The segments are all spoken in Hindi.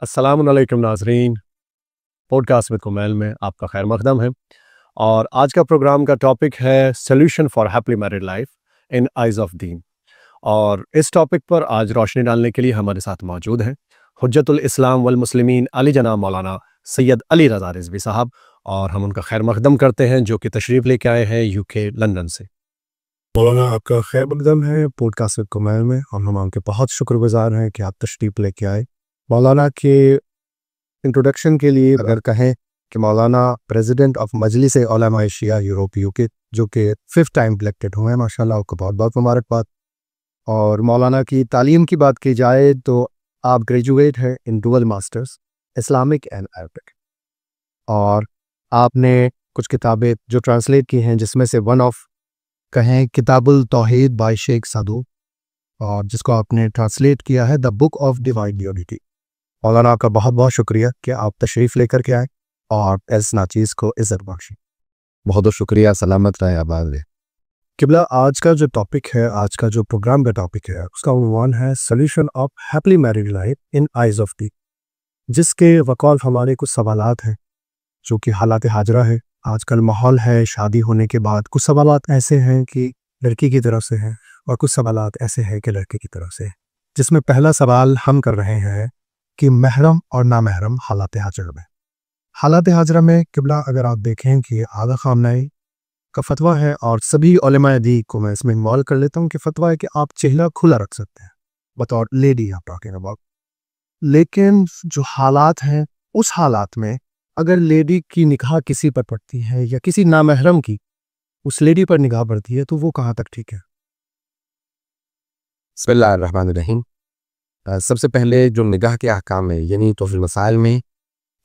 अस्सलामुअलैकुम नाजरीन। पॉडकास्ट विद कुमैल में आपका खैर मकदम है। और आज का प्रोग्राम का टॉपिक है solution for happy married life in eyes of दीन। और इस टॉपिक पर आज रोशनी डालने के लिए हमारे साथ मौजूद हैं हुज्जतुल इस्लाम वल मुस्लिमीन अली जनाब मौलाना सैयद अली रज़ा रिज़वी साहब। और हम उनका खैर मकदम करते हैं जो कि तशरीफ़ लेके आए हैं यूके लंदन से। मौलाना आपका खैर मकदम है पॉडकास्ट विद कुमैल में, और हम आपके बहुत शुक्रगुजार हैं कि आप तशरीफ़ लेके आए। मौलाना के इंट्रोडक्शन के लिए अगर कहें कि मौलाना प्रेसिडेंट ऑफ मजलिस उलमा शिया यूरोप यूके, जो कि 5th टाइम इलेक्टेड हुए हैं, माशाल्लाह आपको बहुत बहुत मुबारकबाद। और मौलाना की तालीम की बात की जाए तो आप ग्रेजुएट हैं in dual masters Islamic and Arabic, और आपने कुछ किताबें जो ट्रांसलेट की हैं, जिसमें से वन ऑफ कहें किताबुल तौहीद बाय शेख सादू, और जिसको आपने ट्रांसलेट किया है the book of divine unity. मौलाना आपका बहुत बहुत शुक्रिया कि आप तशरीफ़ लेकर के आए और इस नाचीज़ को इज़्ज़त बख्शी। बहुत बहुत शुक्रिया। सलामत रहे, आबाद रहे। किबला, आज का जो टॉपिक है, आज का जो प्रोग्राम का टॉपिक है, उसका उन्वान है solution of happy married life in eyes of the, जिसके वक़ौल हमारे कुछ सवालात हैं जो कि हालात हाजरा है। आजकल माहौल है शादी होने के बाद, कुछ सवालात ऐसे हैं कि लड़की की तरफ से हैं और कुछ सवालात ऐसे हैं कि लड़के की तरफ से हैं। जिसमें पहला सवाल हम कर रहे हैं कि महरम और नामहरम हालात हाजरा में। हालात हाजरा में किबला, अगर आप देखें कि आगा खामनाई का फतवा है, और सभी उलमाए दी को मैं इसमें इन्वॉल्व कर लेता हूँ कि फतवा है कि आप चेहरा खुला रख सकते हैं बतौर लेडी आप टॉकिंग अबाउट। लेकिन जो हालात हैं, उस हालात में अगर लेडी की निगाह किसी पर पड़ती है या किसी नामहरम की उस लेडी पर निगाह पड़ती है, तो वो कहाँ तक ठीक है? बिस्मिल्लाहिर्रहमानिर्रहीम। सबसे पहले जो निगाह के अहकाम है, यानी तोफ़ील मसाइल में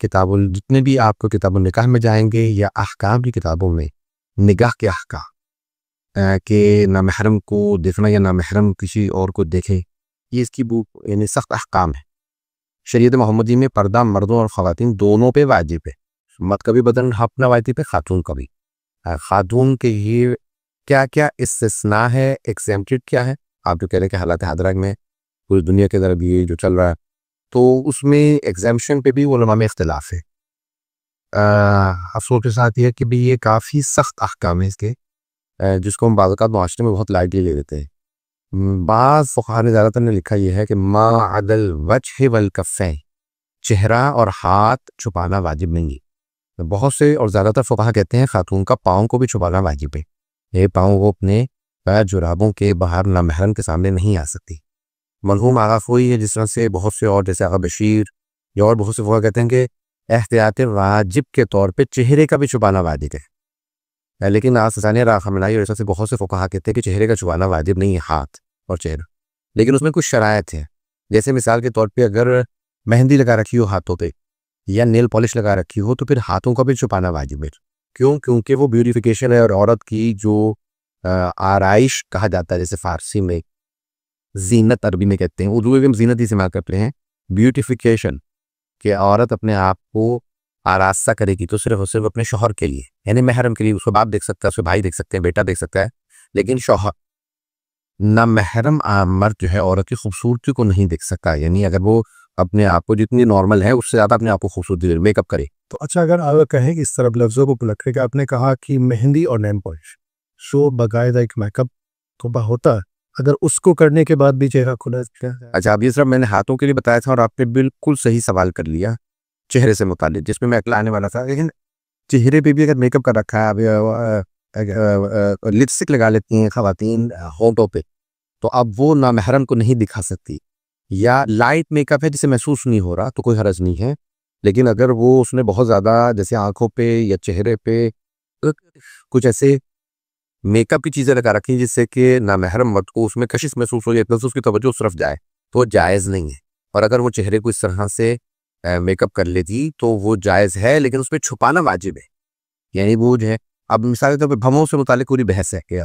किताबुल, जितने भी आपको किताबुल निकाह में जाएंगे या अहकाम की किताबों में निगाह के अहकाम कि नामहरम को देखना या नामहरम किसी और को देखे, ये इसकी बुक यानी सख्त अहकाम है। शरीयत मोहम्मदी में पर्दा मर्दों और ख़वातीन दोनों पे वाजिब है। मर्द का भी बदन अपना वाजिब है, खातून का भी। खातून के ये क्या क्या इस्तिस्ना है, एग्जेम्प्टेड क्या है। आप जो कह रहे हैं कि हालात हादरा में पूरी दुनिया के अंदर भी ये जो चल रहा है, तो उसमें एग्जाम्शन पे भी उलमा में इख्तिलाफ है। अफसोस के साथ ये कि भी ये काफ़ी सख्त अहकाम है इसके, जिसको हम बाज़ माशरे में बहुत लाइटली ले लेते हैं। बाज़ फ़ुक़हा ने ज़्यादातर ने लिखा यह है कि मा अदल वजह वल कफ़ैन, चेहरा और हाथ छुपाना वाजिब नहीं है। बहुत से और ज़्यादातर फ़ुक़हा कहते हैं खातून का पाँव को भी छुपाना वाजिब है। ये पाँव वो अपने पैर जुराबों के बाहर नामहरम के सामने नहीं आ सकती। मरहूम आगा फ़ोई है, जिस तरह से बहुत से और जैसे आगा बशीर या और बहुत से फ़ुक़हा कहते हैं कि एहतियात वाजिब के तौर पे चेहरे का भी छुपाना वाजिब है। लेकिन आसानी राखमनाई और ऐसे बहुत से फ़ुक़हा कहते हैं कि चेहरे का छुपाना वाजिब नहीं है, हाथ और चेहरा। लेकिन उसमें कुछ शरायत है। जैसे मिसाल के तौर पे अगर मेहंदी लगा रखी हो हाथों पे या नेल पॉलिश लगा रखी हो, तो फिर हाथों का भी छुपाना वाजिब है। क्यों? क्योंकि वो ब्यूटिफिकेशन है, और औरत की जो आराइश कहा जाता है, जैसे फ़ारसी में जीनत, अरबी में कहते हैं, उर्दू में भी हम जीनत ही इस्तेमाल करते हैं। ब्यूटिफिकेशन कि औरत अपने आप को आरास्ता करेगी तो सिर्फ और सिर्फ अपने शौहर के लिए, यानी महरम के लिए। उसको बाप देख सकता है, उसके भाई देख सकते हैं, बेटा देख सकता है, लेकिन शौहर ना महरम मर्द जो है औरत की खूबसूरती को नहीं देख सकता। यानी अगर वो अपने आप को जितनी नॉर्मल है उससे ज़्यादा अपने आप को खूबसूरती मेकअप करे। तो अच्छा, अगर आप कहें इस तरफ लफ्ज़ों को पलट के, आपने कहा कि मेहंदी और नेल पॉलिश शो बाकायदा एक मेकअप तो होता है, अगर उसको करने के बाद भी चेहरा खुला है। अच्छा, अब ये सब मैंने हाथों के लिए बताया था, और आपने बिल्कुल सही सवाल कर लिया चेहरे से मुतालिक, जिसमें मैं अगला आने वाला था। लेकिन चेहरे पे भी अगर मेकअप कर रखा है, अब लिपस्टिक लगा लेती हैं ख़वातीन होंठों पे, तो अब वो नामहरम को नहीं दिखा सकती। या लाइट मेकअप है जिसे महसूस नहीं हो रहा, तो कोई हर्ज नहीं है। लेकिन अगर वो उसने बहुत ज़्यादा जैसे आँखों पे या चेहरे पे कुछ ऐसे मेकअप की चीज़ें लगा रखी जिससे कि नामहरम मर्द को उसमें कशिश महसूस हो, या इतना से उसकी तवज्जो उस तरफ जाए, तो वो जायज़ नहीं है। और अगर वो चेहरे को इस तरह से मेकअप कर लेती तो वो जायज़ है, लेकिन उसमें छुपाना वाजिब है। यानी वो जो है, अब मिसाल के तौर पर भवों से मुतालिक पूरी बहस है कि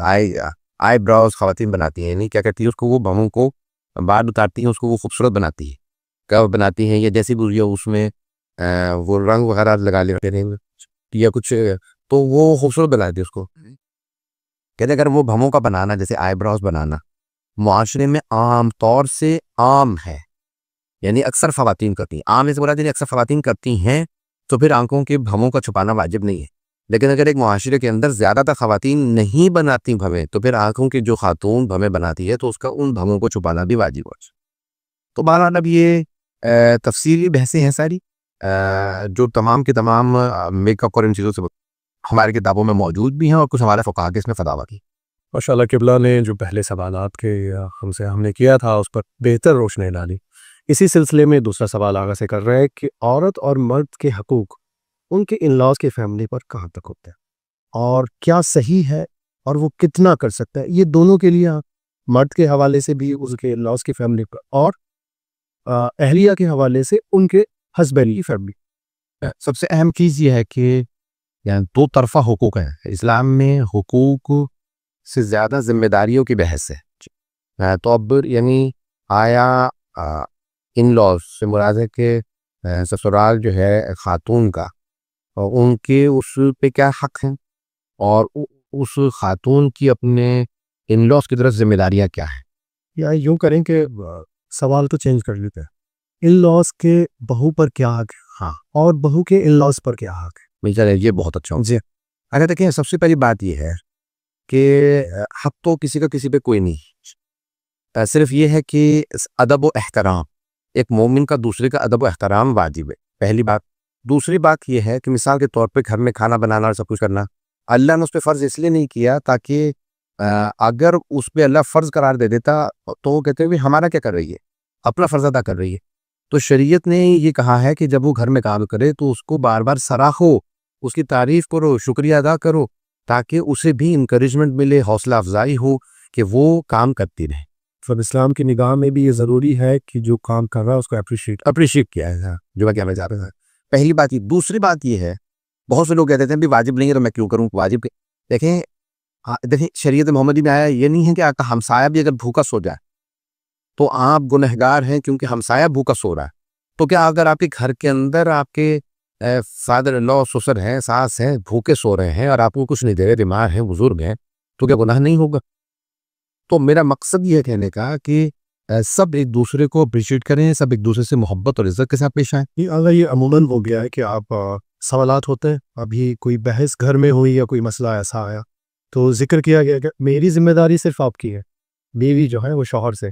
आई ब्राउज ख़वातीन बनाती हैं, यानी क्या करती है, उसको वो भवों को बाल उतारती हैं, उसको वो खूबसूरत बनाती है। कब बनाती हैं, या जैसी भी उसमें वो रंग वगैरह लगा लेते हैं या कुछ, तो वो खूबसूरत बनाती है उसको। कहते अगर वो भवों का बनाना, जैसे आईब्रोज बनाना, मुआशरे में आम तौर से आम है, यानी अक्सर ख़वातीन करती हैं। आम ऐसे मुराद अक्सर ख़वातीन करती हैं तो फिर आंखों के भवों का छुपाना वाजिब नहीं है। लेकिन अगर एक मुआशरे के अंदर ज़्यादातर ख़वातीन नहीं बनाती भवें तो फिर आंखों की जो खातून भवें बनाती है तो उसका उन भवों को छुपाना भी वाजिब हो। तो बहरहाल अब ये तफसीली बहसें हैं सारी, जो तमाम के तमाम मेकअप और इन चीज़ों से हमारी किताबों में मौजूद भी हैं और कुछ हमारे फ़ुक़हा के इसमें फतावा की। माशाअल्लाह किबला ने जो पहले सवालात के हमने किया था उस पर बेहतर रोशनी डाली। इसी सिलसिले में दूसरा सवाल आगे से कर रहे हैं कि औरत और मर्द के हकूक़ उनके इन-लॉज़ की फैमिली पर कहाँ तक होते हैं और क्या सही है और वो कितना कर सकता है? ये दोनों के लिए मर्द के हवाले से भी उसके इन-लॉज़ की फैमिली पर और अहलिया के हवाले से उनके हस्बैंड की फैमिली। सबसे अहम चीज़ ये है कि यानी दो तरफ़ा हुकूक हैं। इस्लाम में हुकूक से ज़्यादा ज़िम्मेदारियों की बहस है। तो अब यानी आया इन लॉज से मुराद है कि ससुराल जो है ख़ातून का और उनके उस पे क्या हक़ हैं और उस ख़ातून की अपने इन लॉज की तरफ ज़िम्मेदारियाँ क्या हैं। या यूँ करें कि सवाल तो चेंज कर लेते हैं, इन-लॉज़ के बहू पर क्या हक़ है? हाँ, और बहू के इन-लॉज़ पर क्या हक़ है? मिल ये बहुत अच्छा जी। अगर देखिए सबसे पहली बात ये है कि हक़ तो किसी का किसी पे कोई नहीं, सिर्फ ये है कि अदब व एहतराम, एक मोमिन का दूसरे का अदब व एहतराम वाजिब है, पहली बात। दूसरी बात ये है कि मिसाल के तौर पे घर में खाना बनाना और सब कुछ करना अल्लाह ने उस पर फ़र्ज़ इसलिए नहीं किया ताकि अगर उस पर अल्लाह फ़र्ज़ करार दे देता तो वो कहते हैं हमारा क्या कर रही है, अपना फ़र्ज़ अदा कर रही है। तो शरीयत ने ये कहा है कि जब वो घर में काम करे तो उसको बार बार सराहो, उसकी तारीफ़ करो, शुक्रिया अदा करो, ताकि उसे भी इंकरेजमेंट मिले, हौसला अफजाई हो कि वो काम करती रहे। फिर इस्लाम की निगाह में भी ये ज़रूरी है कि जो काम कर रहा है उसको अप्रिशिएट किया है, जो मैं कहना चाह रहा था। पहली बात ये। दूसरी बात ये है, बहुत से लोग कहते हैं भी वाजिब नहीं है तो मैं क्यों करूँ, वाजिब। देखें देखें शरीयत मोहम्मदी में आया ये नहीं है कि आपका हमसाया भी अगर भूखा सो जाए तो आप गुनहगार हैं क्योंकि हमसाया भूखा सो रहा है। तो क्या अगर आपके घर के अंदर आपके फादर इन लॉ, ससुर हैं, सास हैं, भूखे सो रहे हैं और आपको कुछ नहीं दे रहे, बीमार हैं, बुजुर्ग हैं, तो क्या गुनाह नहीं होगा? तो मेरा मकसद ये कहने का कि सब एक दूसरे को अप्रिशिएट करें, सब एक दूसरे से मोहब्बत और इज्जत के साथ पेश आएं। ये अमूमन हो गया है कि आप सवालात होते हैं, अभी कोई बहस घर में हुई या कोई मसला ऐसा आया तो जिक्र किया गया कि मेरी जिम्मेदारी सिर्फ आपकी है। बीवी जो है वो शौहर से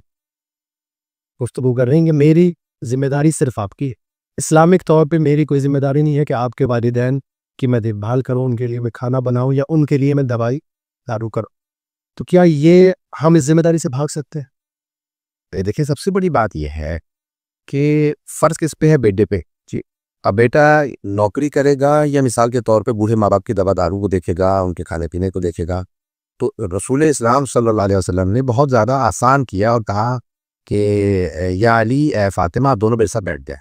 गुफ्तगू कर रही है, मेरी जिम्मेदारी सिर्फ आपकी है। इस्लामिक तौर पे मेरी कोई जिम्मेदारी नहीं है कि आपके वालिदैन की मैं देखभाल करूं, उनके लिए मैं खाना बनाऊं या उनके लिए मैं दवाई दारू करूं। तो क्या ये हम इस जिम्मेदारी से भाग सकते हैं? देखिए सबसे बड़ी बात यह है कि फ़र्ज़ किस पे है, बेटे पे। जी। अब बेटा नौकरी करेगा या मिसाल के तौर पे बूढ़े माँ बाप की दवा दारू को देखेगा, उनके खाने पीने को देखेगा। तो रसूल इस्लाम सल्लल्लाहु अलैहि वसल्लम ने बहुत ज़्यादा आसान किया और कहा कि या अली ए फ़ातिमा, आप दोनों मेरे साथ बैठ जाए,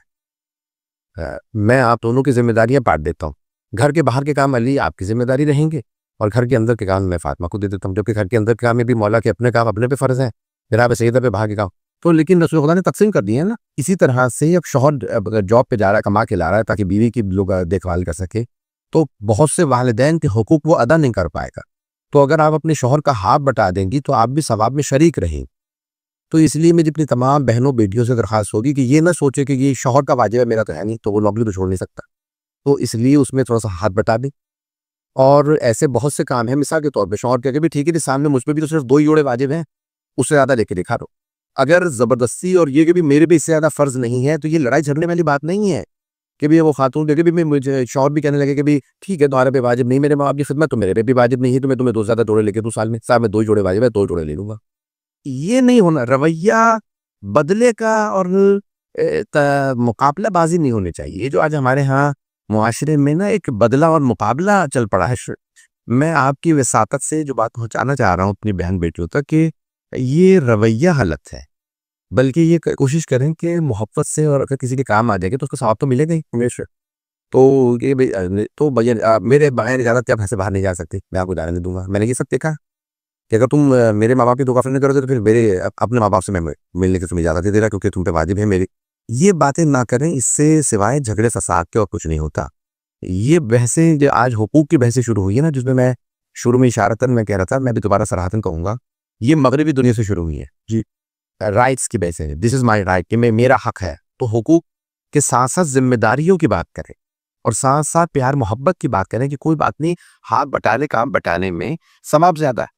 मैं आप दोनों की जिम्मेदारियाँ बांट देता हूँ। घर के बाहर के काम अली आपकी जिम्मेदारी रहेंगे और घर के अंदर के काम मैं फ़ातिमा को दे देता हूँ, जबकि घर के अंदर के काम में भी मौला के अपने काम अपने पे फ़र्ज़ हैं, जनाब सैयदा पे बाहर के काम। तो लेकिन रसूल खुदा ने तकसीम कर दिए है ना। इसी तरह से अब शौहर जॉब पे जा रहा है, कमा के ला रहा है ताकि बीवी की लोग देखभाल कर सके, तो बहुत से वालिदैन के हुकूक वो अदा नहीं कर पाएगा। तो अगर आप अपने शौहर का हाथ बटा देंगी तो आप भी सवाब में शरीक रहेंगे। तो इसलिए मेरी अपनी तमाम बहनों बेटियों से दरख्वास्त होगी कि ये ना सोचे कि ये शौहर का वाजिब है, मेरा तो है नहीं, तो वो नौकरी तो छोड़ नहीं सकता, तो इसलिए उसमें थोड़ा सा हाथ बटा दें। और ऐसे बहुत से काम हैं, मिसाल के तौर पे शौहर कह के भी ठीक है, सामने मुझ पर भी तो सिर्फ 2 ही जोड़े वाजिब हैं, उससे ज़्यादा लेके दिखा दो। अगर ज़बरदस्ती और ये कि भी मेरे पे इससे ज़्यादा फ़र्ज़ नहीं है, तो ये लड़ाई झगड़ने वाली बात नहीं है कि भी वो खातून कह के भी मुझे शौहर भी कहने लगे कि भी ठीक है तुम्हारे पे वाजिब नहीं, मेरे माँ बाप की खिदमत तो मेरे पे भी वाजिब नहीं है, तो मैं तुम्हें 2 ज़्यादा जोड़े लेके दूँ साल में 2 जोड़े वाजिब है, 2 जोड़े ले लूँगा। ये नहीं होना, रवैया बदले का और मुकाबलाबाजी नहीं होनी चाहिए। ये जो आज हमारे यहाँ मुआशरे में ना एक बदला और मुकाबला चल पड़ा है, मैं आपकी वसातत से जो बात पहुँचाना चाह रहा हूँ अपनी बहन बेटियों तक कि ये रवैया गलत है, बल्कि ये कोशिश करें कि मोहब्बत से, और अगर किसी के काम आ जाएगी तो उसका सवाब तो मिलेगा ही हमेशा। तो ये तो भैया मेरे बगैर इजाज़त के आप घर से बाहर नहीं जा सकते। मैं आपको उदाहरण दूंगा, मैंने ये सब देखा कि अगर तुम मेरे माँ बाप की दुआ नहीं करोगे तो फिर मेरे अपने माँ बाप से मैं मिलने की तुम्हें इजाज़त दे रहा क्योंकि तुम पे वाजिब है मेरी। ये बातें ना करें, इससे सिवाय झगड़े फसाद के और कुछ नहीं होता। ये बहसें जो आज हुकूक की बहसें शुरू हुई है ना, जिसमें मैं शुरू में इशारतन मैं कह रहा था, मैं भी दोबारा सराहतन कहूँगा, ये मगरबी दुनिया से शुरू हुई है जी। राइट्स की बहसें, दिस इज़ माई राइट, कि मेरा हक है, तो हुकूक के साथ साथ जिम्मेदारियों की बात करें और साथ साथ प्यार मोहब्बत की बात करें कि कोई बात नहीं, हाथ बटाने काम बटाने में सवाब ज्यादा है।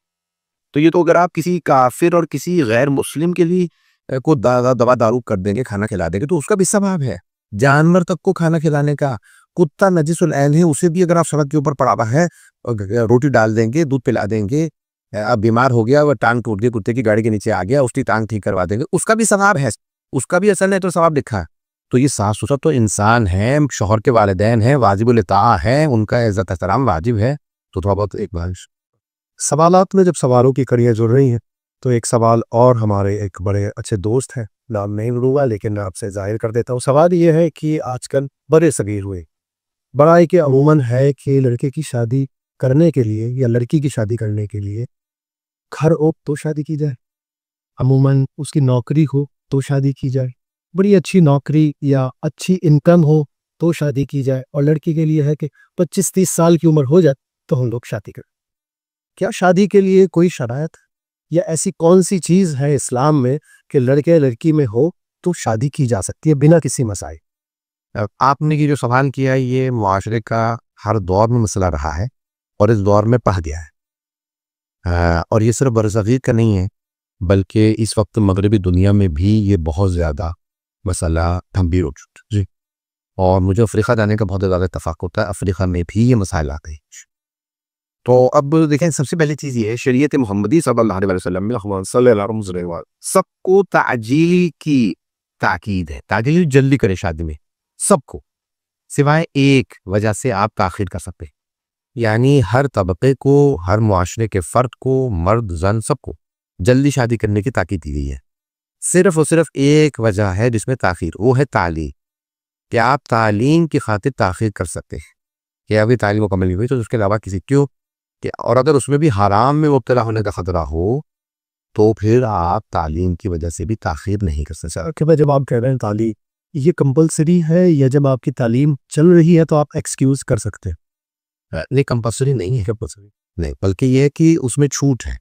तो ये तो अगर आप किसी काफिर और किसी गैर मुस्लिम के लिए को दवा दारू कर देंगे, खाना खिला देंगे, तो उसका भी सवाब है। जानवर तक को खाना खिलाने का, कुत्ता नजिसुल ऐन है, उसे भी अगर आप सड़क के ऊपर पड़ा हुआ है रोटी डाल देंगे, दूध पिला देंगे, अब बीमार हो गया, वह टांग टूट गई, कुत्ते की गाड़ी के नीचे आ गया, उसकी टांग ठीक करवा देंगे, उसका भी सवाब है, उसका भी असल है तो सवाब लिखा है। तो ये सास ससुर तो इंसान है, शौहर के वालिदैन हैं, वाजिबुल इत्ता है, उनका इज्जत एहतराम वाजिब है। तो थोड़ा बहुत एक बार सवालात में जब सवालों की कड़ियाँ जुड़ रही हैं तो एक सवाल और हमारे एक बड़े अच्छे दोस्त हैं, नाम नहीं लूँगा लेकिन मैं आपसे जाहिर कर देता हूँ। सवाल ये है कि आजकल बड़े सगीर हुए, बड़ा है कि अमूमन है कि लड़के की शादी करने के लिए या लड़की की शादी करने के लिए घर हो तो शादी की जाए, अमूमन उसकी नौकरी हो तो शादी की जाए, बड़ी अच्छी नौकरी या अच्छी इनकम हो तो शादी की जाए, और लड़की के लिए है कि 25-30 साल की उम्र हो जाए तो हम लोग शादी करें। क्या शादी के लिए कोई शरायत या ऐसी कौन सी चीज़ है इस्लाम में कि लड़के लड़की में हो तो शादी की जा सकती है बिना किसी मसाइल? आपने ये जो सवाल किया है, ये मुआशरे का हर दौर में मसला रहा है और इस दौर में बढ़ गया है। और ये सिर्फ बरसगीर का नहीं है, बल्कि इस वक्त मगरबी दुनिया में भी ये बहुत ज़्यादा मसला गंभीर हो चुका है जी। और मुझे अफ्रीका जाने का बहुत ज़्यादा इत्तेफाक होता है, अफ्रीका में भी ये मसाइल आ गए। तो अब देखें, सबसे पहली चीज़ ये है, शरीयत मोहम्मदी सल्लल्लाहु अलैहि वसल्लम सबको ताजील की ताकीद है, ताजील जल्दी करे शादी में सबको, सिवाय एक वजह से आप ताखीर कर सकते हैं। यानी हर तबके को, हर मुआशरे के फ़र्द को, मर्द जन सबको जल्दी शादी करने की ताकीद दी गई है। सिर्फ और सिर्फ एक वजह है जिसमें ताखीर, वो है तालीम, कि आप तालीम की खातिर ताखीर कर सकते हैं कि अभी तालीम मुकम्मल नहीं हुई तो उसके अलावा किसी क्यों कि, और अगर उसमें भी हराम में मुब्तला होने का खतरा हो तो फिर आप तालीम की वजह से भी ताखीर नहीं कर सकते। कि भाई जब आप कह रहे हैं तालीम, ये कंपलसरी है या जब आपकी तालीम चल रही है तो आप एक्सक्यूज़ कर सकते हैं? नहीं, कंपल्सरी नहीं है, कंपलसरी नहीं, बल्कि यह है कि उसमें छूट है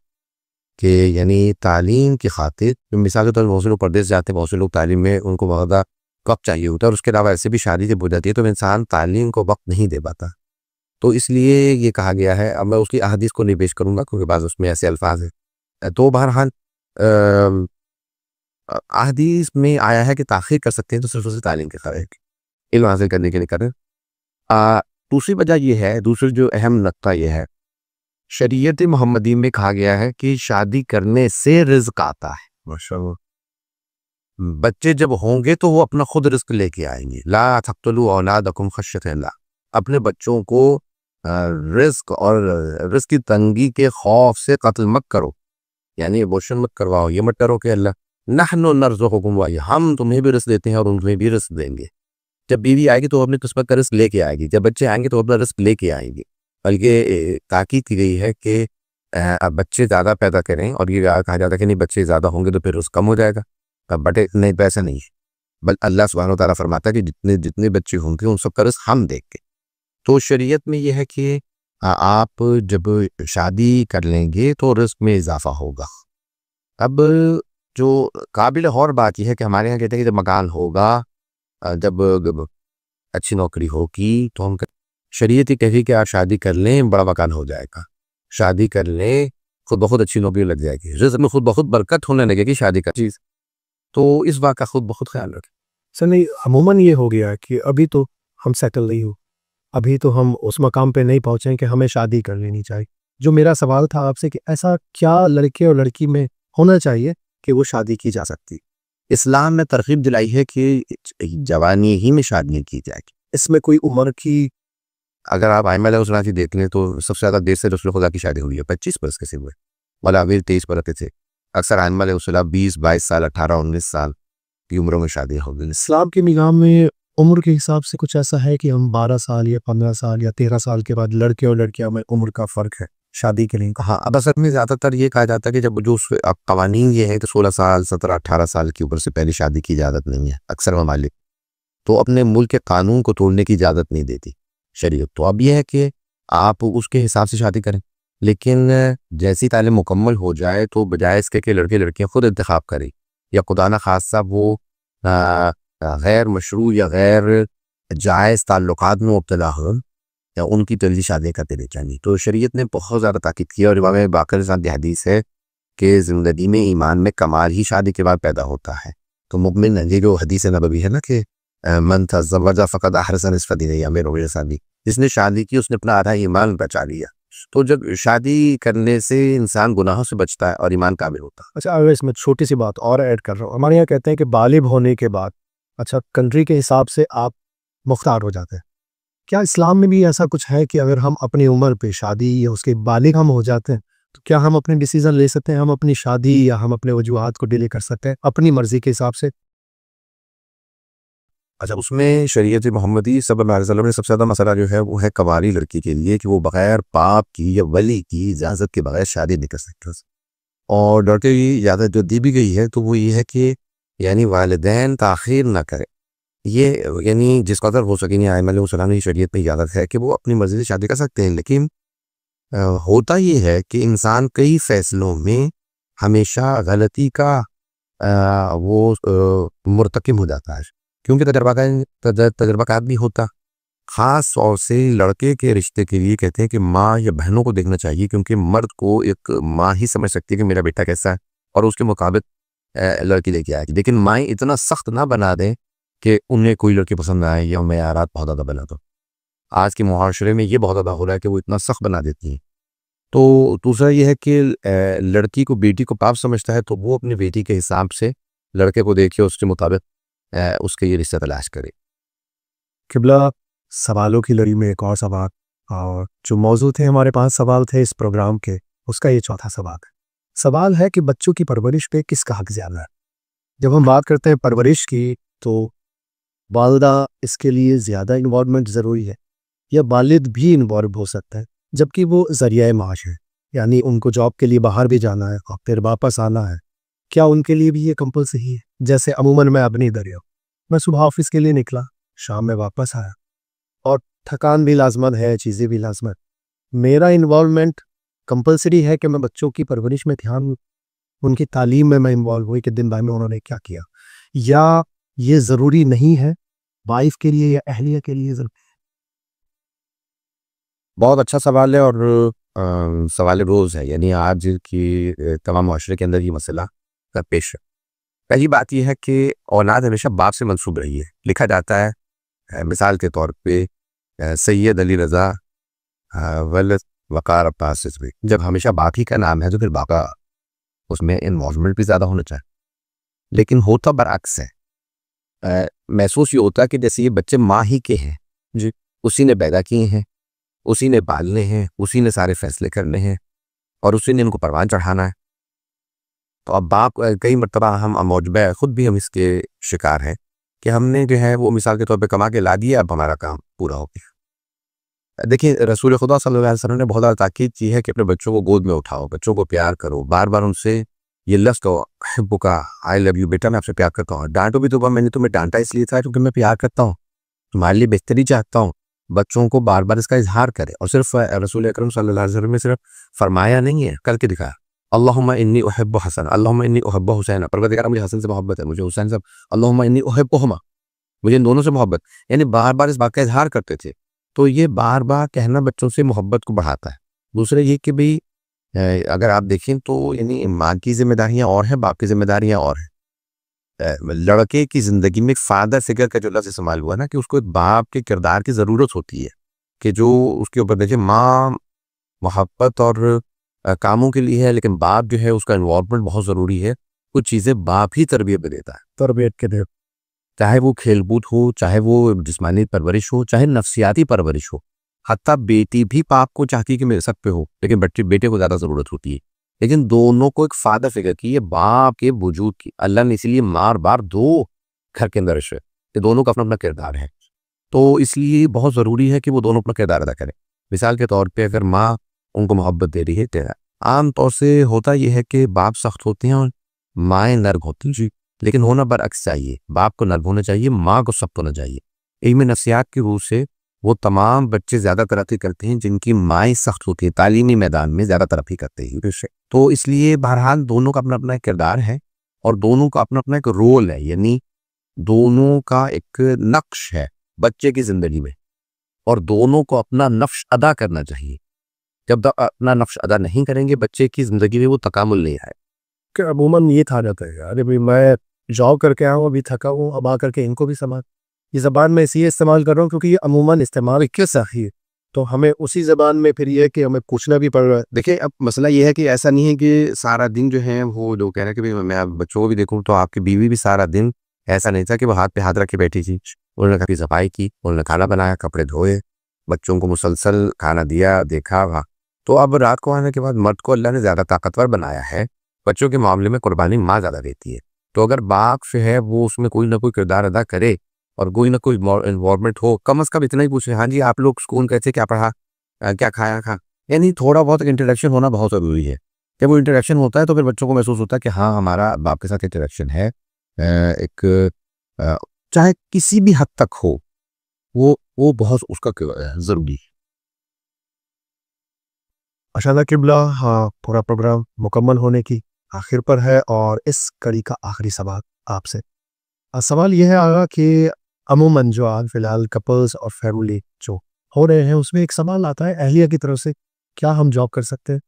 कि यानी तालीम की खातिर, मिसाल के तौर पर बहुत से लोग परदेश जाते हैं, बहुत से लोग तालीम में उनको बहुत ज़्यादा वक्त चाहिए होता है, और उसके अलावा ऐसे भी शादी जब हो जाती है तो इंसान तालीम को वक्त नहीं दे पाता। तो इसलिए ये कहा गया है, अब मैं उसकी अहादीस को नहीं पेश करूँगा क्योंकि बाज़ उसमें ऐसे अल्फाज हैं। तो बहरहाल अहादीस में आया है कि ताख़ीर कर सकते हैं तो सिर्फ उसे तालीम के खैर इल्म हासिल करने के लिए करें। दूसरी वजह यह है, दूसरी जो अहम नुक्ता यह है, शरीयत मोहम्मदी में कहा गया है कि शादी करने से रिज़्क आता है। माशाअल्लाह, बच्चे जब होंगे तो वो अपना खुद रिस्क लेके आएंगे। ला तक़्तुलू औलादकुम खश्यत इम्लाक़, अपने बच्चों को रिस्क और रिस्क की तंगी के खौफ से कत्ल मत करो, यानी अबॉर्शन मत करवाओ। ये मत करो कि अल्लाह नहनु नर्ज़ुकुकुम व हम तुम्हें भी रिस्क देते हैं और उन्हें भी रिस्क देंगे। जब बीवी आएगी तो अपनी किस्मत का रिस्क लेके आएगी, जब बच्चे आएंगे तो अपना रिस्क लेके आएंगे। बल्कि ताकीद की गई है कि अब बच्चे ज़्यादा पैदा करें, और ये कहा जाता है कि नहीं बच्चे ज़्यादा होंगे तो फिर रिस्क कम हो जाएगा। बट नहीं, पैसा नहीं है, बल अल्लाह सुब्हानहू व तआला फरमाता है कि जितने जितने बच्चे होंगे उन सब का रिस्क हम देंगे। तो शरीयत में यह है कि आप जब शादी कर लेंगे तो रिस्क में इजाफा होगा। अब जो काबिल और बात यह है कि हमारे यहाँ कहते हैं कि जब मकान होगा, जब अच्छी नौकरी होगी तो हम शरीयत ही कही कि आप शादी कर लें, बड़ा मकान हो जाएगा, शादी कर लें, खुद बहुत अच्छी नौकरी लग जाएगी, रिज़्क़ में खुद बहुत बरकत होने लगेगी शादी का चीज़। तो इस बात का खुद बहुत ख्याल रखें। सर नहीं, अमूमन ये हो गया है कि अभी तो हम सेटल नहीं हो, अभी तो हम उस मकाम पे नहीं पहुँचे कि हमें शादी कर लेनी चाहिए। जो मेरा सवाल था आपसे कि ऐसा क्या लड़के और लड़की में होना चाहिए कि वो शादी की जा सकती? इस्लाम में तरगीब दिलाई है कि जवानी ही में शादी की जाएगी। इसमें कोई उम्र की, अगर आप आइमा की देख लें तो सबसे ज़्यादा देर से रसूल खुदा की शादी हुई है 25 बरस के हुए, मौला अमीर 23 बरस के थे। अक्सर आइमा 20-22 साल, 18-19 साल की उम्रों में शादी हो गई। इस्लाम के निगाह में उम्र के हिसाब से कुछ ऐसा है कि हम 12 साल या 15 साल या 13 साल के बाद लड़के और लड़कियां में उम्र का फ़र्क है शादी के लिए? हाँ, अब असल में ज़्यादातर ये कहा जाता है कि जब जो अब कवानीन ये है कि 16 साल, 17-18 साल की उम्र से पहले शादी की इजाज़त नहीं है। अक्सर ममालिक तो अपने मुल्क के कानून को तोड़ने की इजाज़त नहीं देती शरीयत। तो अब यह है कि आप उसके हिसाब से शादी करें, लेकिन जैसी तालीम मुकम्मल हो जाए तो बजाय इसके कि लड़के लड़कियाँ खुद इंतखाब करें या खुदा न खास्ता वो गैर मशरू या गैर जायज़ ताल्लुकात में मुब्तला हो या उनकी जल्दी शादी कर देनी चाहिए। तो शरीयत ने बहुत ज़्यादा ताकीद किया और इमाम बाकर साथ हदीस है कि ज़िंदगी में ईमान में कमाल ही शादी के बाद पैदा होता है। तो मुमिन, ये जो हदीस नबवी है ना कि मन तज़व्वजा फ़क़द अहसन निस्फ़ दीनिही, या मेरे शादी जिसने शादी की उसने अपना आधा ईमान बचा लिया। तो जब शादी करने से इंसान गुनाहों से बचता है और ईमान कामिल होता है। अच्छा, अगर इसमें छोटी सी बात और ऐड कर रहा हूँ, हमारे यहाँ कहते हैं कि बालिग होने के बाद अच्छा कंट्री के हिसाब से आप मुख्तार हो जाते हैं। क्या इस्लाम में भी ऐसा कुछ है कि अगर हम अपनी उम्र पे शादी या उसके बालिग हम हो जाते हैं तो क्या हम अपने डिसीजन ले सकते हैं, हम अपनी शादी या हम अपने वजूहात को डिले कर सकते हैं अपनी मर्जी के हिसाब से? अच्छा, उसमें शरीयत मोहम्मदी सल्लल्लाहु अलैहि वसल्लम ने सबसे ज़्यादा मसला जो है वो है कवारी लड़की के लिए कि वो बगैर बाप की या वली की इजाज़त के बगैर शादी नहीं कर सकते। और लड़के की इजाज़त जो दी भी गई है तो वो ये है कि यानी वालिदैन ताख़ीर ना करें, ये यानी जिस कदर हो सके सलाम की शरीयत में इजाज़त है कि वो अपनी मर्ज़ी से शादी कर सकते हैं। लेकिन होता ये है कि इंसान कई फ़ैसलों में हमेशा गलती का मुर्तकिब हो जाता है, क्योंकि तजर्बाकार नहीं होता। ख़ास तौर से लड़के के रिश्ते के लिए कहते हैं कि माँ या बहनों को देखना चाहिए, क्योंकि मर्द को एक माँ ही समझ सकती है कि मेरा बेटा कैसा है और उसके मुताबिक लड़की लेके आएगी। लेकिन माएँ इतना सख्त ना बना दें कि उन्हें कोई लड़की पसंद ना आए या मयारात बहुत ज़्यादा बना दो। आज के मुआशरे में ये बहुत ज़्यादा हो रहा है कि वो इतना सख्त बना देती हैं। तो दूसरा ये है कि लड़की को बेटी को पाप समझता है तो वो अपनी बेटी के हिसाब से लड़के को देखे, उसके मुताबिक उसके ये रिश्ता तलाश करे। किबला, सवालों की लड़ी में एक और सवाल, और जो मौजू थे हमारे पास सवाल थे इस प्रोग्राम के, उसका ये चौथा सवाल है। सवाल है कि बच्चों की परवरिश पे किसका हक ज़्यादा है? जब हम बात करते हैं परवरिश की तो वालिदा इसके लिए ज़्यादा इन्वॉल्वमेंट ज़रूरी है या वालिद भी इन्वॉल्व हो सकता है, जबकि वो ज़रिया माश है, यानी उनको जॉब के लिए बाहर भी जाना है और फिर वापस आना है, क्या उनके लिए भी ये कंपल्सरी है? जैसे अमूमन मैं अब नहीं दरिया, मैं सुबह ऑफिस के लिए निकला, शाम में वापस आया और थकान भी लाजमत है, चीज़ें भी लाजमत, मेरा इन्वॉल्वमेंट कंपल्सरी है कि मैं बच्चों की परवरिश में ध्यान, उनकी तालीम में मैं इन्वॉल्व हुई कि दिन भर में उन्होंने क्या किया, या ये ज़रूरी नहीं है वाइफ के लिए या अहलिया के लिए? बहुत अच्छा सवाल है और सवाल रोज़ है, यानी आज की तमाम माशरे के अंदर ये मसला पेश है। पहली बात यह है कि औलाद हमेशा बाप से मंसूब रही है। लिखा जाता है मिसाल के तौर पे सैयद अली रज़ा वलद वक़ार अब्बास रिज़वी, जब हमेशा बाप ही का नाम है तो फिर बाप का उसमें इन्वॉल्वमेंट भी ज़्यादा होना चाहिए। लेकिन होता बरअक्स है, महसूस ये होता है कि जैसे ये बच्चे माँ ही के हैं जी, उसी ने पैदा किए हैं, उसी ने पालने हैं, उसी ने सारे फैसले करने हैं और उसी ने इनको परवान चढ़ाना है। तो अब बाप कई मरतबा हम मौजूदा खुद भी हम इसके शिकार हैं कि हमने जो है वो मिसाल के तौर पे कमा के ला दिया, अब हमारा काम पूरा हो गया। देखिए, रसूल खुदा सल्लल्लाहु अलैहि वसल्लम ने बहुत ज़्यादा ताकीद की है कि अपने बच्चों को गोद में उठाओ, बच्चों को प्यार करो, बार बार उनसे ये लफ्ज़ कहो, अहिब्बुका, आई लव यू, बेटा मैं आपसे प्यार करता हूँ। डांटो भी तो, मैंने तुम्हें डांटा इसलिए था क्योंकि मैं प्यार करता हूँ, तुम्हारे लिए बेहतरी चाहता हूँ। बच्चों को बार बार इसका इजहार करें। और सिर्फ रसूल अकरम सल्लल्लाहु अलैहि वसल्लम ने सिर्फ फरमाया नहीं है, करके दिखाया। अल्लाहुम्मा इन्नी उहिब्बु हसन, अल्लाहुम्मा इन्नी उहिब्बु हुसैन, परवरदिगार मुझे हसन से मोहब्बत है, मुझे हुसैन से, अल्लाहुम्मा इन्नी उहिब्बुहुमा, मुझे इन दोनों से मोहब्बत। यानी बार बार इस बात का इजहार करते थे। तो ये बार बार कहना बच्चों से मोहब्बत को बढ़ाता है। दूसरा ये कि भाई अगर आप देखें तो यानी माँ की जिम्मेदारियाँ और हैं, बाप की जिम्मेदारियाँ और हैं। लड़के की ज़िंदगी में फादर फिगर का जो लफ्ज़ इस्तेमाल हुआ ना कि उसको एक बाप के किरदार की ज़रूरत होती है कि जो उसके ऊपर देखिए माँ मोहब्बत और कामों के लिए है, लेकिन बाप जो है उसका इन्वॉल्वमेंट बहुत ज़रूरी है। कुछ चीज़ें बाप ही तरबियत में देता है, तरबियत के दे, चाहे वो खेलकूद हो, चाहे वो जिस्मानी परवरिश हो, चाहे नफ्सियाती परवरिश हो। हत्ता बेटी भी बाप को चाहती है कि मेरे सब पे हो, लेकिन बेटे को ज़्यादा ज़रूरत होती है। लेकिन दोनों को एक फादर फिगर की, ये बाप के वजूद की अल्लाह ने इसीलिए मार बार दो घर के अंदर रखे, ये दोनों का अपना अपना किरदार है। तो इसलिए बहुत ज़रूरी है कि वो दोनों अपना किरदार अदा करें। मिसाल के तौर पे अगर माँ उनको मोहब्बत दे रही है, तेरा आम तौर से होता यह है कि बाप सख्त होते हैं और माएँ नर्म होती हैं जी, लेकिन होना बरअक्स चाहिए, बाप को नर्म होना चाहिए, माँ को सख्त होना चाहिए। इल्म नफ्सियात की रूह से वो तमाम बच्चे ज़्यादा तरक्की करते हैं जिनकी माएँ सख्त होती है, तालीमी मैदान में ज़्यादा तरक्की करते हैं। तो इसलिए बहरहाल दोनों का अपना अपना किरदार है और दोनों का अपना अपना एक रोल है। यानी दोनों का एक नक्श है बच्चे की जिंदगी में, और दोनों को अपना नफ्स अदा करना चाहिए। जब तक अपना नफ्स अदा नहीं करेंगे, बच्चे की जिंदगी में वो तकामुल नहीं आए। कि अमूमन ये था जाता है, अरे भाई मैं जॉब करके आया हूँ, अभी थका हूँ, अब आ करके इनको भी संभाल। ये ज़बान मैं इसलिए इस्तेमाल कर रहा हूँ क्योंकि ये अमूमन इस्तेमाल क्यों सही है, तो हमें उसी ज़बान में फिर ये है कि हमें पूछना भी पड़ रहा है। देखिए, अब मसला ये है कि ऐसा नहीं है कि सारा दिन जो है वो लोग कह रहे हैं कि भाई मैं अब बच्चों को भी देखूं, तो आपकी बीवी भी सारा दिन ऐसा नहीं था कि वो हाथ पे हाथ रख के बैठी थी। उन्होंने काफ़ी सफाई की, उन्होंने खाना बनाया, कपड़े धोए, बच्चों को मुसलसल खाना दिया, देखा वहाँ। तो अब रात को आने के बाद मर्द को अल्लाह ने ज़्यादा ताकतवर बनाया है, बच्चों के मामले में कुर्बानी माँ ज़्यादा देती है। तो अगर बाप जो है वो उसमें कोई ना कोई किरदार अदा करे और कोई ना कोई इन्वॉल्वमेंट हो, कम अज़ कम इतना ही पूछे, हाँ जी आप लोग स्कूल कैसे, क्या पढ़ा, क्या खाया खा, यानी थोड़ा बहुत इंटरेक्शन होना बहुत ज़रूरी है। जब वो इंटरेक्शन होता है तो फिर बच्चों को महसूस होता है कि हाँ हमारा बाप के साथ इंटरेक्शन है। एक चाहे किसी भी हद तक हो, वो बहुत उसका ज़रूरी है। अशाना किबला, हाँ, पूरा प्रोग्राम मुकम्मल होने की आखिर पर है और इस कड़ी का आखिरी सवाल आपसे। सवाल यह है आगा कि अमूमन जो आज फ़िलहाल कपल्स और फैमिली जो हो रहे हैं उसमें एक सवाल आता है अहलिया की तरफ से, क्या हम जॉब कर सकते हैं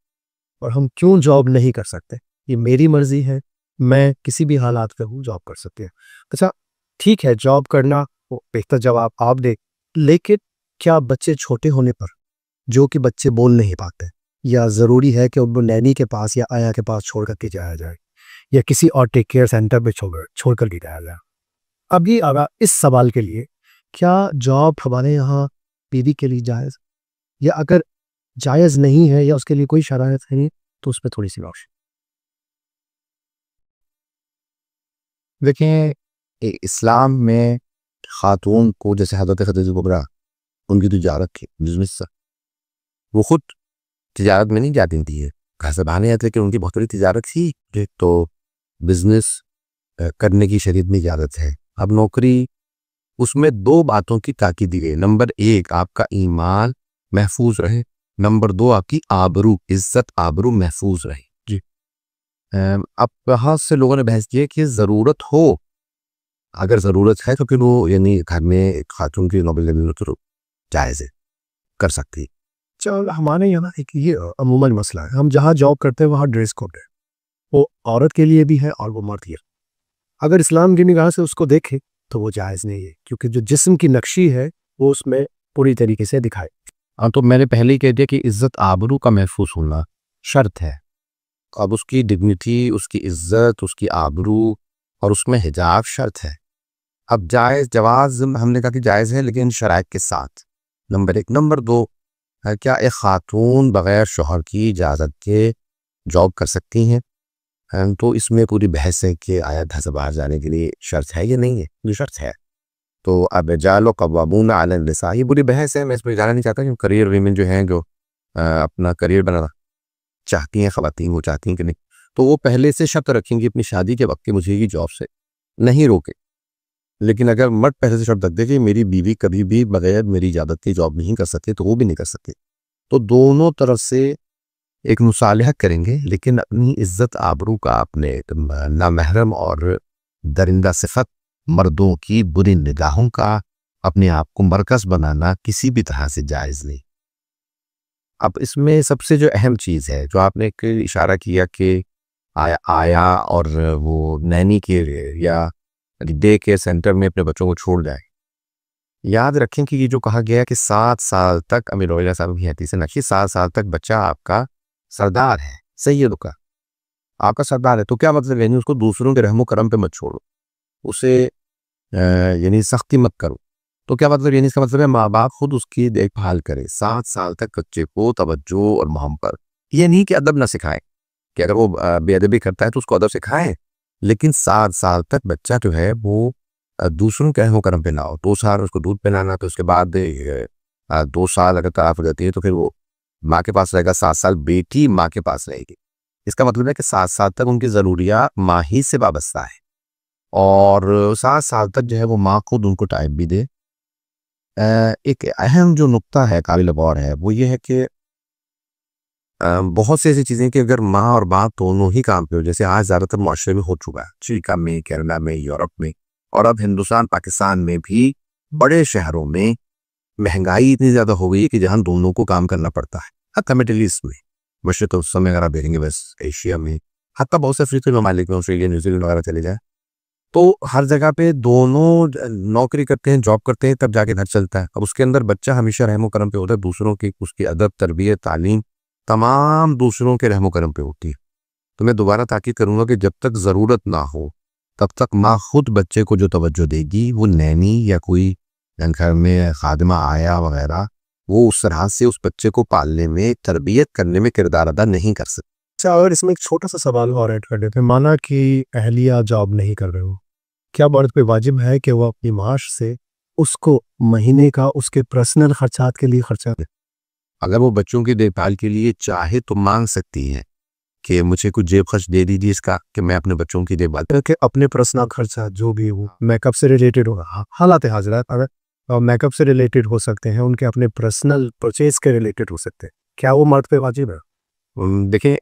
और हम क्यों जॉब नहीं कर सकते? ये मेरी मर्ज़ी है, मैं किसी भी हालात में हूँ, जॉब कर सकते हैं। अच्छा, ठीक है, जॉब करना वो बेहतर जवाब आप दें, लेकिन क्या बच्चे छोटे होने पर, जो कि बच्चे बोल नहीं पाते, या ज़रूरी है कि उनको नैनी के पास या आया के पास छोड़ कर के जाया जाए या किसी और टेक केयर सेंटर पे छोड़ कर के जाया जाए? अब ये आगा इस सवाल के लिए, क्या जॉब हमारे यहाँ बीवी के लिए जायज़, या अगर जायज़ नहीं है या उसके लिए कोई शराइत है तो उस पे थोड़ी-सी रोशनी। देखें, इस्लाम में खातून को, जैसे हज़रत खदीजा कुबरा, उनकी तिजारत थी बिज़नेस, वो खुद तिजारत में नहीं जाती थी। घर से बहाने आते कि उनकी बहुत बड़ी तिजारत थी, तो बिजनेस करने की शरीयत में इजाज़त है। अब नौकरी, उसमें दो बातों की ताकीद दी गई। नंबर एक, आपका ईमान महफूज रहे। नंबर दो, आपकी आबरू, इज्जत आबरू महफूज रहे। जी। अब बहुत से लोगों ने बहस की है कि ज़रूरत हो, अगर ज़रूरत है तो फिर वो यानी घर में एक खातून की नौकरी तो जायज़ है, कर सकती है। चल, हमारे यहाँ एक ये अमूमन मसला है, हम जहाँ जॉब करते हैं वहाँ ड्रेस कोड है, वो औरत के लिए भी है और वो मर्द के लिए। अगर इस्लाम की निगाह से उसको देखें तो वो जायज़ नहीं है, क्योंकि जो जिस्म की नक्शी है वो उसमें पूरी तरीके से दिखाए। हाँ, तो मैंने पहले ही कह दिया कि इज्जत आबरू का महफूज होना शर्त है। अब उसकी डिग्निटी, उसकी इज्जत, उसकी आबरू और उसमें हिजाब शर्त है। अब जायज़ जवाज़ हमने कहा कि जायज़ है, लेकिन शराइत के साथ, नंबर एक। नंबर दो, क्या एक खातून बग़ैर शौहर की इजाज़त के जॉब कर सकती हैं? तो इसमें पूरी बहस है कि आया घर से बाहर जाने के लिए शर्त है या नहीं है। ये शर्त है। तो अब जालो कव्वामून अला निसा, ये पूरी बहस है, मैं इसमें जाना नहीं चाहता कि करियर वीमेन जो हैं, जो अपना करियर बनाना चाहती हैं, ख़वातीन, वो चाहती हैं कि नहीं, तो वो पहले से शर्त रखेंगी अपनी शादी के वक्त कि मुझे ये जॉब से नहीं रोके। लेकिन अगर मर्द पहले से शर्त रख दे कि मेरी बीवी कभी भी बगैर मेरी इजाज़त के जॉब नहीं कर सकती, तो वो भी नहीं कर सकती। तो दोनों तरफ से एक मुसालहा करेंगे, लेकिन अपनी इज्जत आबरू का, अपने नामहरम और दरिंदा सिफत मर्दों की बुरी निगाहों का अपने आप को मरकज बनाना किसी भी तरह से जायज़ नहीं। अब इसमें सबसे जो अहम चीज़ है, जो आपने एक इशारा किया कि आया और वो नैनी के या डे केयर सेंटर में अपने बच्चों को छोड़ जाए। याद रखें कि ये जो कहा गया है कि 7 साल तक, अमीर रज़ा साहब की हदीस से नक्शी, 7 साल तक बच्चा आपका सरदार है, सैयद का, आपका सरदार है। तो क्या मतलब, यानी उसको दूसरों के रहमो करम पे मत छोड़ो, उसे यानी सख्ती मत करो। तो क्या मतलब, यानी इसका मतलब है माँ बाप खुद उसकी देखभाल करें 7 साल तक, बच्चे को तवज्जो और मोहब्बत। ये नहीं कि अदब ना सिखाएं, कि अगर वो बेअदबी करता है तो उसको अदब सिखाएं, लेकिन 7 साल तक बच्चा जो है वो दूसरों के रहमो करम पे ना हो। 2 साल उसको दूध पिलाना, तो उसके बाद 2 साल अगर तलाक हो जाती है तो फिर वो माँ के पास रहेगा, 7 साल बेटी माँ के पास रहेगी। इसका मतलब है कि 7 साल तक उनकी ज़रूरियात माँ ही से वाबस्ता है, और 7 साल तक जो है वो माँ खुद उनको टाइम भी दे। एक अहम जो नुक्ता है, काबिल गौर है, वो ये है कि बहुत सी ऐसी चीज़ें कि अगर माँ और बाप दोनों ही काम पे हो, जैसे आज ज़्यादातर मुआशरे में हो चुका है, अमेरिका में, कनाडा में, यूरोप में, और अब हिंदुस्तान पाकिस्तान में भी बड़े शहरों में महंगाई इतनी ज़्यादा हो गई है कि जहाँ दोनों को काम करना पड़ता है। हत्ता मिडिल ईस्ट में, मशरक़ उस समय अगर आप देखेंगे बस एशिया में, हत्ता बहुत से अफ्रीकी ममालिक में, ऑस्ट्रेलिया न्यूजीलैंड वगैरह चले जाए, तो हर जगह पे दोनों नौकरी करते हैं, जॉब करते हैं, तब जाके घर चलता है। अब उसके अंदर बच्चा हमेशा रहमो करम पे होता है, दूसरों की उसकी अदब, तरबियत, तालीम तमाम दूसरों के रहमो करम पे होती है। तो मैं दोबारा ताकीद करूंगा कि जब तक ज़रूरत ना हो तब तक माँ खुद बच्चे को जो तवज्जो देगी, वो नैनी या कोई घर में खादिमा आया वगैरह, वो उस तरह से उस बच्चे को पालने में, तरबियत करने में किरदार अदा नहीं कर सकती। अच्छा, अगर इसमें एक छोटा सा सवाल और ऐड कर देते हैं, माना कि अहलिया जॉब नहीं कर रहे हो, क्या मर्द पे वाजिब है कि वो अपनी माश से उसको महीने का उसके पर्सनल खर्चात के लिए खर्चा दे? अगर वो बच्चों की देखभाल के लिए चाहे तो मांग सकती है कि मुझे कुछ जेब खर्च दे दीजिए इसका, कि मैं अपने बच्चों की देखभाल। कि अपने पर्सनल खर्चा जो भी हो, मेकअप से रिलेटेड होगा, हालात हाजरात अगर मेकअप से रिलेटेड हो सकते हैं, उनके अपने पर्सनल परचेज के रिलेटेड हो सकते हैं, क्या वो मर्द पे वाजिब है? देखें,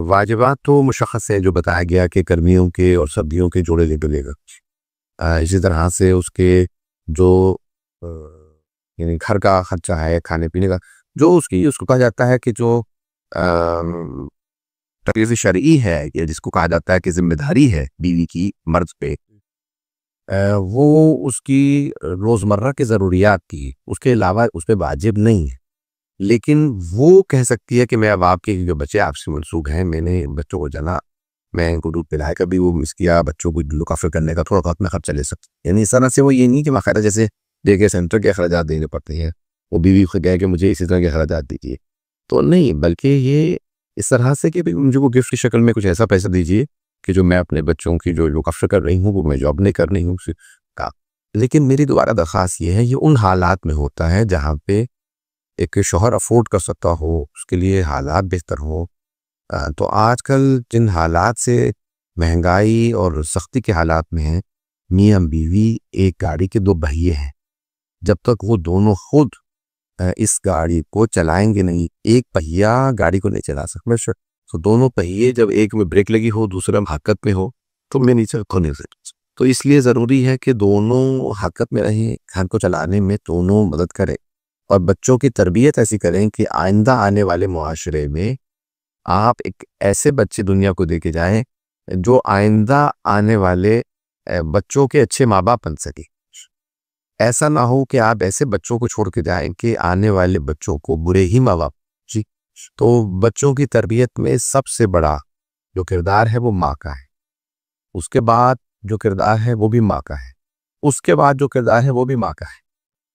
वाजिबात तो मुशख़्ख़स है, जो बताया गया कि गर्मियों के और सर्दियों के जोड़े ले डलेगा। इसी तरह से उसके जो यानी घर का खर्चा है, खाने पीने का, जो उसको कहा जाता है कि जो तकलीफ शरई है, या जिसको कहा जाता है कि जिम्मेदारी है बीवी की मर्द पे, वो उसकी रोज़मर्रा की ज़रूरियात की, उसके अलावा उस पर वाजिब नहीं है। लेकिन वो कह सकती है कि मैं अब आपके जो बच्चे आपसे मनसूख हैं, मैंने बच्चों को जाना, मैं इनको दूध पिलाया, कभी वो मिस किया, बच्चों को लुक आफ्टर करने का थोड़ा बहुत मैं खर्चा ले सकता। यानी इस तरह से वो ये नहीं कि बाकायदा जैसे डे केयर सेंटर के अखराजात देने पड़ते हैं, वो बीवी को कहे कि मुझे इसी तरह के अखराजात दीजिए, तो नहीं, बल्कि ये इस तरह से कि मुझे वो गिफ्ट की शक्ल में कुछ ऐसा पैसा दीजिए कि जो मैं अपने बच्चों की जो लुक आफ्टर कर रही हूँ, वो मैं जॉब नहीं कर रही हूँ का। लेकिन मेरी दोबारा दरख्वास्त ये है, ये उन हालात में होता है जहाँ पे एक शौहर अफोर्ड कर सकता हो, उसके लिए हालात बेहतर हो। तो आजकल जिन हालात से महंगाई और सख्ती के हालात में हैं, मियाँ बीवी एक गाड़ी के दो पहिए हैं। जब तक वो दोनों खुद इस गाड़ी को चलाएंगे नहीं, एक पहिया गाड़ी को नहीं चला सकते। तो दोनों पहिए जब एक में ब्रेक लगी हो, दूसरा में हरकत में हो, तो मैं नीचे तो नहीं सकता। तो इसलिए ज़रूरी है कि दोनों हरकत में रहें, घर को चलाने में दोनों मदद करें, और बच्चों की तरबियत ऐसी करें कि आइंदा आने वाले मुआशरे में आप एक ऐसे बच्चे दुनिया को दे के जाएं जो आइंदा आने वाले बच्चों के अच्छे माँ बाप बन सके। ऐसा ना हो कि आप ऐसे बच्चों को छोड़ के जाएं कि आने वाले बच्चों को बुरे ही माँ बाप जी। तो बच्चों की तरबियत में सबसे बड़ा जो किरदार है वो माँ का है, उसके बाद जो किरदार है वो भी माँ का है, उसके बाद जो किरदार है वो भी माँ का है,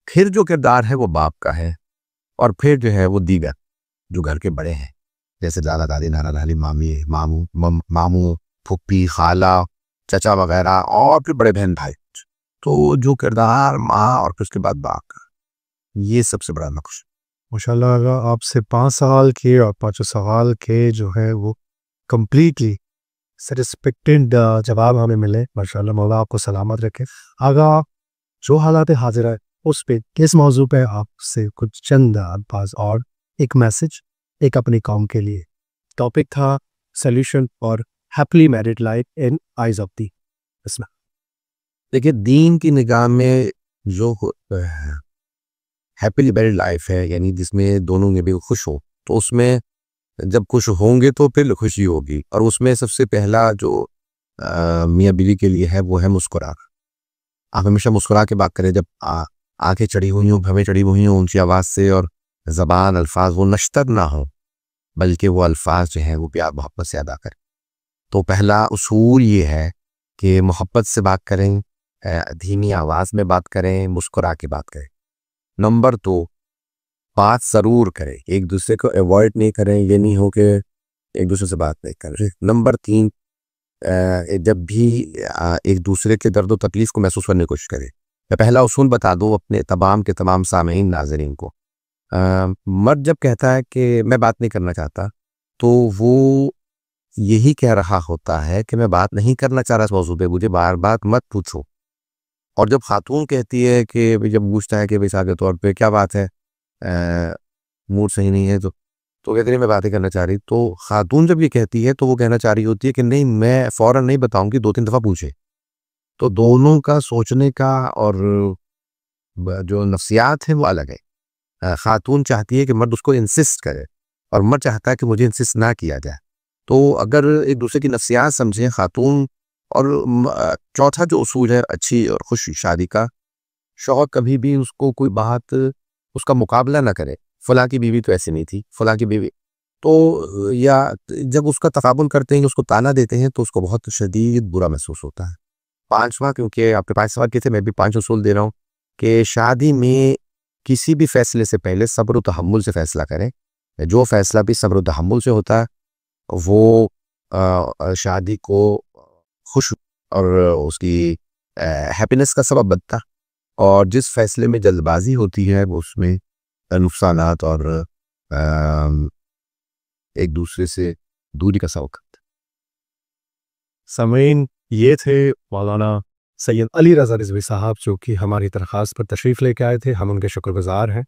फिर जो किरदार है वो बाप का है, और फिर जो है वो दीगर जो घर के बड़े हैं, जैसे दादा दादी, नाना नानी, मामी मामू, फुप्पी, खाला, चचा वगैरह, और फिर बड़े बहन भाई। तो जो किरदार माँ और फिर उसके बाद बाप का, ये सबसे बड़ा नक्श। माशाल्लाह, अगर आपसे 5 साल के और 5 सवाल के जो है वो कंप्लीटली सेटिस्फेक्टेड जवाब हमें मिले, माशाल्लाह, मौला आपको सलामत रखे। अगर जो हालात हाजिर है उस पे, किस मौजू पे आपसे कुछ चंद अल्फाज और एक मैसेज, एक अपनी कौम के लिए। टॉपिक था solution for happily married life in eyes of the. इसमें देखिए, दीन की निगाह में जो हैप्पीली मैरिड लाइफ है, यानी जिसमें दोनों में भी खुश हो, तो उसमें जब खुश होंगे तो फिर खुशी होगी, और उसमें सबसे पहला जो मियाँ बीवी के लिए है वो है मुस्कुरा। आप हमेशा मुस्कुरा के बात करें, जब आंखें चढ़ी हुई हों, भवें चढ़ी हुई हों ऊंची आवाज़ से, और ज़बान अल्फाज वो नश्तर ना हो, बल्कि वो अल्फाज जो हैं वो प्यार मोहब्बत से अदा करें। तो पहला उसूल ये है कि मोहब्बत से बात करें, धीमी आवाज़ में बात करें, मुस्कुरा के बात करें। नंबर 2, बात ज़रूर करें, एक दूसरे को अवॉइड नहीं करें, ये नहीं हो कि एक दूसरे से बात नहीं करें। नंबर 3, जब भी एक दूसरे के दर्द व तकलीफ़ को महसूस करने की कोशिश करें। मैं पहला उसूल बता दूँ अपने तमाम के तमाम सामईन नाज़रीन को। मर्द जब कहता है कि मैं बात नहीं करना चाहता, तो वो यही कह रहा होता है कि मैं बात नहीं करना चाह रहा इस मौजू पे, मुझे बार बार मत पूछो। और जब खातून कहती है कि भाई, जब पूछता है कि भाई साहब के तौर पे क्या बात है, मूड सही नहीं है, तो कहती है मैं बातें करना चाह रही। तो खातून जब ये कहती है तो वो कहना चाह रही होती है कि नहीं, मैं फ़ौरन नहीं बताऊंगी, 2-3 दफ़ा पूछे। तो दोनों का सोचने का और जो नफ्सियात है वो अलग है। खातून चाहती है कि मर्द उसको इंसिस्ट करे और मर्द चाहता है कि मुझे इंसिस्ट ना किया जाए। तो अगर एक दूसरे की नफ्सियात समझें खातून, और चौथा जो उसूल है अच्छी और खुश शादी का, शौहर कभी भी उसको कोई बात, उसका मुकाबला ना करे, फलां की बीवी तो ऐसी नहीं थी, फलां की बीवी तो, या जब उसका तकाबुल करते हैं, उसको ताना देते हैं, तो उसको बहुत शदीद बुरा महसूस होता है। पांचवा, क्योंकि आपके 5 सवाल किए थे, मैं भी 5 उसूल दे रहा हूँ कि शादी में किसी भी फैसले से पहले सब्र और तहम्मुल से फैसला करें। जो फैसला भी सब्र और तहम्मुल से होता है वो शादी को खुश और उसकी हैप्पीनेस का सबब बनता है, और जिस फैसले में जल्दबाजी होती है वो उसमें नुकसानात और एक दूसरे से दूरी का सबब करता सामीन, ये थे मौलाना सैयद अली रज़ा रिज़वी साहब, जो कि हमारी दरख्वास्त पर तशरीफ़ लेके आए थे। हम उनके शुक्रगुज़ार हैं।